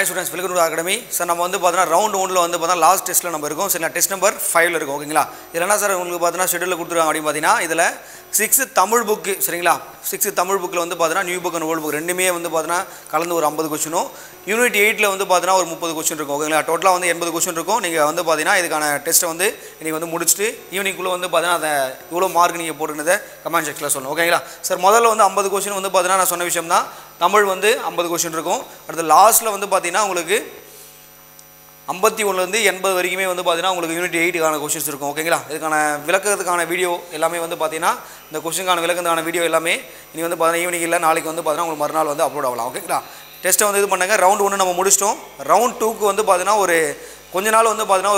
Hi students, welcome to the academy. Sir, நம்ம வந்து பார்த்தா ரவுண்ட் 1ல வந்து பார்த்தா லாஸ்ட் டெஸ்ட்ல நம்ம இருக்கோம். சரிங்களா, டெஸ்ட் நம்பர் 5ல இருக்கோம். ஓகேங்களா, இதெல்லாம் என்ன சார் உங்களுக்கு பார்த்தா ஷெட்யூல்ல கொடுத்துருக்காங்க அப்படி பார்த்தீங்கன்னா இதில் 6 தமிழ் புக். சரிங்களா, 6 தமிழ் புக்கில் வந்து பார்த்தா new book and old book ரெண்டுமே வந்து பார்த்தா கலந்து ஒரு 50 கொஸ்டினும், யூனிட் 8ல வந்து பார்த்தா ஒரு 30 கொஸ்டின் இருக்கும். ஓகேங்களா, டோட்டலாக வந்து 80 கொஸ்டின் இருக்கும். நீங்கள் வந்து பார்த்தீங்கன்னா இதுக்கான டெஸ்ட்டை வந்து இன்றைக்கி வந்து முடிச்சுட்டு ஈவினிங்குள்ளே வந்து பார்த்தீங்கன்னா அதை இவ்வளோ மார்க் நீங்கள் போட்டுருந்ததை கமெண்ட் செக்ஷனில் சொல்லணும். ஓகேங்களா சார், முதல்ல வந்து 50 கொஸ்டின் வந்து பார்த்தீங்கன்னா நான் சொன்ன விஷயம் தான். தமிழ் வந்து 50 கொஸ்டின் இருக்கும். அடுத்து லாஸ்ட்டில் வந்து பார்த்தீங்கன்னா உங்களுக்கு 51லேருந்து 80 வரைக்குமே வந்து பார்த்தீங்கன்னா உங்களுக்கு யூனிட் 8க்கான கொஸ்டின்ஸ் இருக்கும். ஓகேங்களா, இதுக்கான விளக்கத்துக்கான வீடியோ எல்லாமே வந்து பார்த்தீங்கன்னா இந்த கொஸ்டினுக்கான விளக்கத்துக்கான வீடியோ எல்லாமே இனி வந்து பார்த்தீங்கன்னா ஈவினிங் இல்லை நாளைக்கு வந்து பார்த்தீங்கன்னா உங்களுக்கு மறுநாள் வந்து அப்லோட் ஆகலாம். ஓகேங்களா, டெஸ்ட்டை வந்து இது பண்ணுங்க. ரவுண்ட் 1 நம்ம முடிச்சிட்டோம். ரவுண்ட் 2க்கு வந்து பார்த்தீங்கன்னா ஒரு கொஞ்ச நாள் வந்து பார்த்தீங்கன்னா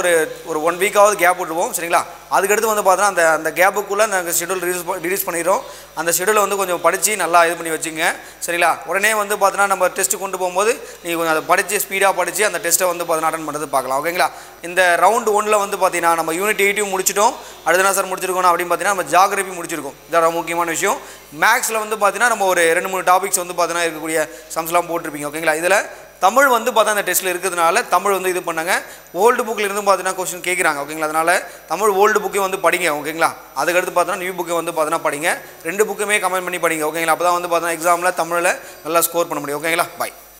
ஒரு 1 வீக்காவது கேப் விட்டுருவோம். சரிங்களா, அதுக்கடுத்து வந்து பார்த்தீங்கன்னா அந்த கேப்புக்குள்ளே நாங்கள் ஷெட்யூல் ரிலீஸ் பண்ணிடுறோம். அந்த ஷெட்யூலை வந்து கொஞ்சம் படித்து நல்லா இது பண்ணி வச்சுங்க. சரிங்களா, உடனே வந்து பார்த்தீங்கன்னா நம்ம டெஸ்ட்டு கொண்டு போகும்போது நீங்கள் கொஞ்சம் அதை படித்து ஸ்பீடாக படித்து அந்த டெஸ்ட்டை வந்து பார்த்தீங்கன்னா அட்டன் பண்ணுறது பார்க்கலாம். ஓகேங்களா, இந்த ரவுண்ட் 1ல் வந்து பார்த்தீங்கன்னா நம்ம யூனிட் 8 முடிச்சிட்டோம். அடுத்த என்ன சார் முடிச்சிருக்கோம் அப்படின்னு பார்த்தீங்கன்னா நம்ம ஜியாகிரபி முடிச்சிருக்கோம். இதான் முக்கியமான விஷயம். மேக்ஸில் வந்து பார்த்தீங்கன்னா நம்ம ஒரு 2-3 டாபிக்ஸ் வந்து பார்த்தீங்கன்னா இருக்கக்கூடிய சம்ஸ்லாம் போட்டிருப்பீங்க. ஓகேங்களா, இதில் தமிழ் வந்து பார்த்தா அந்த டெஸ்ட்டில் இருக்கிறதுனால தமிழ் வந்து இது பண்ணாங்க. ஓல்டு புக்கில் இருந்து பார்த்தீங்கன்னா கொஸ்டின் கேட்குறாங்க. ஓகேங்களா, அதனால் தமிழ் ஓல்டு புக்கையும் வந்து படிங்க. ஓகேங்களா, அதுக்கடுத்து பார்த்தீங்கன்னா நியூ புக்கை வந்து பார்த்தீங்கன்னா படிங்க. 2 புக்குமே கமெண்ட் பண்ணி படிங்க. ஓகேங்களா, அப்போ தான் வந்து பார்த்தீங்கன்னா எக்ஸாமில் தமிழில் நல்லா ஸ்கோர் பண்ண முடியும். ஓகேங்களா, பை.